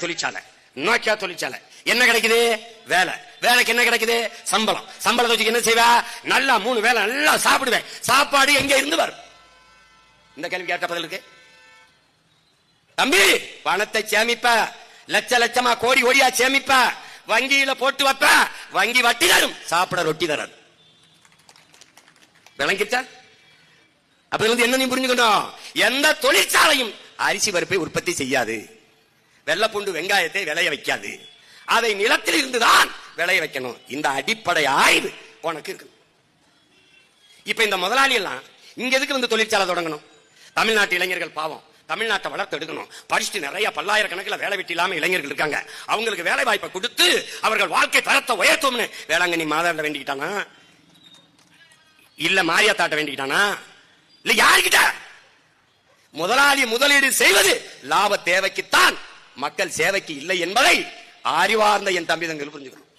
தொழிற்சாலை, நோக்கியா தொழிற்சாலை. என்ன கிடைக்குது? வேலை. வேலைக்கு என்ன கிடைக்குது? சம்பளம். சம்பளத்தை வச்சு என்ன செய்வா? நல்லா 3 வேலை நல்லா சாப்பிடுவேன். சாப்பாடு எங்க இருந்து வரும்? இந்த கேள்வி கேட்ட பதில் இருக்கு. தம்பி, பணத்தை சேமிப்ப, லட்ச லட்சமா கோடி கோடியா சேமிப்ப, வங்கியில போட்டு வைப்ப, வங்கி வட்டி தரும், சாப்பிட ரொட்டி தரும். விளங்கிட்டா? அப்ப என்ன நீ புரிஞ்சுக்கணும்? எந்த தொழிற்சாலையும் அரிசி பருப்பை உற்பத்தி செய்யாது, வெள்ளப்பூண்டு வெங்காயத்தை விளைய வைக்காது, அதை நிலத்தில் இருந்துதான் விளைய வைக்கணும். இந்த அடிப்படை ஆய்வு உனக்கு இருக்கு. இப்ப இந்த முதலாளி எல்லாம் இங்க எதுக்கு வந்து தொழிற்சாலை தொடங்கணும்? தமிழ்நாட்டு இளைஞர்கள் பாவம், தமிழ்நாட்டை வளர்த்து எடுக்கணும். படிச்சுட்டு நிறைய பல்லாயிரக்கணக்கில் வேலை வெட்டி இல்லாம இளைஞர்கள் இருக்காங்க. அவங்களுக்கு வேலை வாய்ப்பை கொடுத்து அவர்கள் வாழ்க்கை தரத்தை உயர்த்தும்னு வேளாங்கண்ணி மாதாண்ட வேண்டிக்கிட்டானா, இல்ல மாரியாத்தாட்ட வேண்டிக்கிட்டானா, இல்ல யாருக்கிட்ட? முதலாளி முதலீடு செய்வது லாப தேவைக்குத்தான், மக்கள் சேவைக்கு இல்லை என்பதை அறிவார்ந்த என் தம்பி தங்கள் புரிஞ்சுக்கணும்.